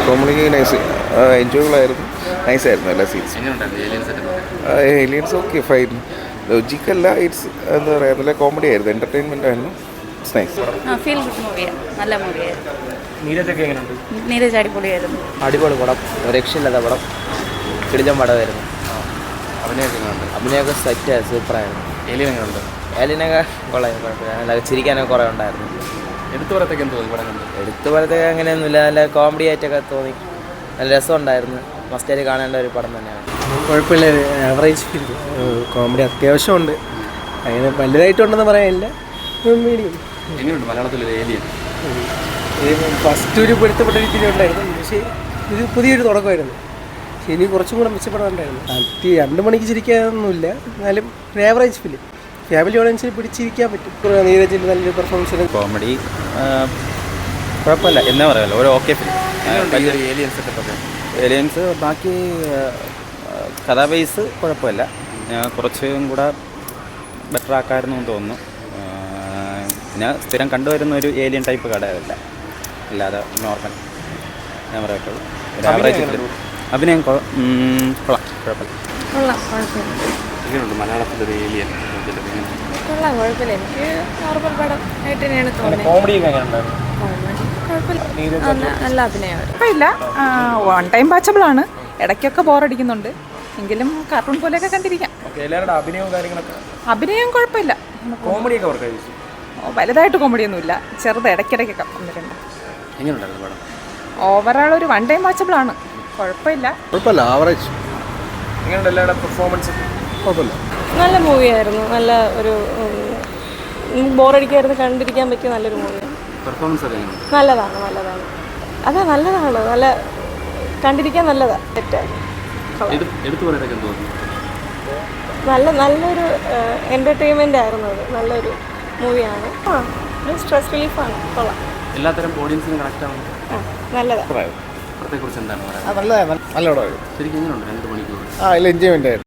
Comedy nice, enjoyable ആയിരുന്നു, നൈസായിരുന്നു എല്ലാ സീൻസും. Aliens okay fine, ലോജിക്കല്ല, it's എന്താ പറയുക, നല്ല കോമഡി ആയിരുന്നു, എൻ്റർടൈൻമെൻ്റ് ആയിരുന്നു, ഇറ്റ്സ് നൈസ്. ഫീൽ ഗുഡ് മൂവിയാണ്, നല്ല മൂവിയായിരുന്നു. നീരജൊക്കെ എങ്ങനെയുണ്ട്? നീരജ് അടിപൊളിയായിരുന്നു. അടിപൊളി പടം, രക്ഷയില്ലാത്ത പടം, കിടിലം പടമായിരുന്നു. അഭിനയമൊക്കെ സെറ്റായിരുന്നു, സൂപ്പറായിരുന്നു. ഏലിയൻ എങ്ങനെയുണ്ട്? ഏലിയനൊക്കെ കൊള്ളാം, കുഴപ്പമില്ല, നല്ല ചിരിക്കാനൊക്കെ കുറേ ഉണ്ടായിരുന്നു. എടുത്തു പറയത്തേക്ക് എന്ത് തോന്നി പടം കണ്ട്? എടുത്തു പറയത്തേക്ക് അങ്ങനെയൊന്നുമില്ല, നല്ല കോമഡി ആയിട്ടൊക്കെ തോന്നി, നല്ല രസമുണ്ടായിരുന്നു. മസ്റ്റായിട്ട് കാണേണ്ട ഒരു പടം തന്നെയാണ്. കുഴപ്പമില്ല, ആവറേജ് ഫിലിം, കോമഡി അത്യാവശ്യമുണ്ട്, അങ്ങനെ വലുതായിട്ടുണ്ടെന്ന് പറയാനില്ല, മീഡിയം. എങ്ങനെയുണ്ട് മലയാളത്തിലൊരു ഏലിയൻ? ഫസ്റ്റ് ഒരു പൊരുത്തപ്പെട്ട രീതിയിൽ ഉണ്ടായിരുന്നു, പക്ഷേ ഇത് പുതിയൊരു തുടക്കമായിരുന്നു. പക്ഷേ ഇനി കുറച്ചും കൂടെ മെച്ചപ്പെടാനുണ്ടായിരുന്നു. 2 മണിക്ക് ചിരിക്കാനൊന്നുമില്ല, എന്നാലും ഒരു ആവറേജ് ഫിലിം, ഫാമിലി ഓഡിയൻസിന് പിടിച്ചിരിക്കാൻ പറ്റും. നീരജിൻ്റെ നല്ലൊരു പെർഫോമൻസ്. കോമഡി കുഴപ്പമില്ല എന്നേ പറയാമല്ലോ, ഒരു ഓക്കെ ഫിലിം. ഏലിയൻ സെറ്റപ്പൊക്കെ ഏലിയൻസ് ബാക്കി കഥാ ബേസ് കുഴപ്പമില്ല, കുറച്ചും കൂടെ ബെറ്റർ ആക്കാമായിരുന്നു എന്ന് തോന്നുന്നു. ഞാൻ സ്ഥിരം കണ്ടുവരുന്ന ഒരു ഏലിയൻ ടൈപ്പ് കടയല്ല, അല്ലാതെ നോർമൽ ഞാൻ പറയത്തുള്ളൂ. ഒരു ആവറേജ് ഫിലിം. അഭിനയം കൊള്ളാം, കുഴപ്പമില്ല. എങ്ങനെയുണ്ട് മലയാളത്തിലൊരു ഏലിയൻ? കൊള്ളാം, കുഴപ്പമില്ല, എനിക്ക് നോർമൽ പടം ആയിട്ട് തന്നെയാണ് തോന്നുന്നത്. കോമഡിയൊക്കെ എങ്ങനെയുണ്ടായിരുന്നു? നല്ല അഭിനയമായിരുന്നു. കുഴപ്പമില്ല, വൺ ടൈം വാച്ചബിളാണ്. ഇടയ്ക്കൊക്കെ ബോറടിക്കുന്നുണ്ട്, എങ്കിലും കാർട്ടൂൺ പോലെയൊക്കെ കണ്ടിരിക്കാം. എല്ലാവരുടെ അഭിനയവും കാര്യങ്ങളൊക്കെ? അഭിനയം കുഴപ്പമില്ല, കോമഡിയൊക്കെ അവർക്ക് കഴിച്ചു? വലുതായിട്ട് കോമഡിയൊന്നുമില്ല, ചെറുത് ഇടയ്ക്കിടയ്ക്കൊക്കെ വന്നിട്ടുണ്ട്. എങ്ങനെയുണ്ടായിരുന്നു പടം? ഓവറാൾ ഒരു വൺ ടൈം വാച്ചബിളാണ്, കുഴപ്പമില്ല. ആവറേജ്. എങ്ങനെയുണ്ട് എല്ലാവരുടെ പെർഫോമൻസ്? കുഴപ്പമില്ല, നല്ല മൂവിയായിരുന്നു, നല്ല ഒരു ബോറടിക്കായിരുന്നു, കണ്ടിരിക്കാൻ പറ്റിയ നല്ലൊരു മൂവിയാണ്. പെർഫോമൻസ് ഒക്കെ എങ്ങനെയുണ്ട്? നല്ലതാണ്, നല്ലതാണ്, നല്ല കണ്ടിരിക്കാൻ നല്ലതാണ്. എടുത്തു പറയത്തേക്ക് എന്ത് തോന്നി? നല്ലൊരു എൻ്റർടൈൻമെൻ്റ് ആയിരുന്നു അത്, നല്ലൊരു മൂവിയാണ്. ഒരു സ്ട്രെസ് റിലീഫാണ്, കൊള്ളാം. എല്ലാത്തരം ഓഡിയൻസിനും കണക്ട് ആവുന്നു. നല്ലതാണ്. പടത്തെക്കുറിച്ച് എന്താണ് പറയുക? നല്ലതാണ്, നല്ല പടമായിരുന്നു. ശരിക്കും എങ്ങനെയുണ്ട് 2 മണിക്കൂർ? എൻജോയ്മെൻ്റ് ആയിരുന്നു.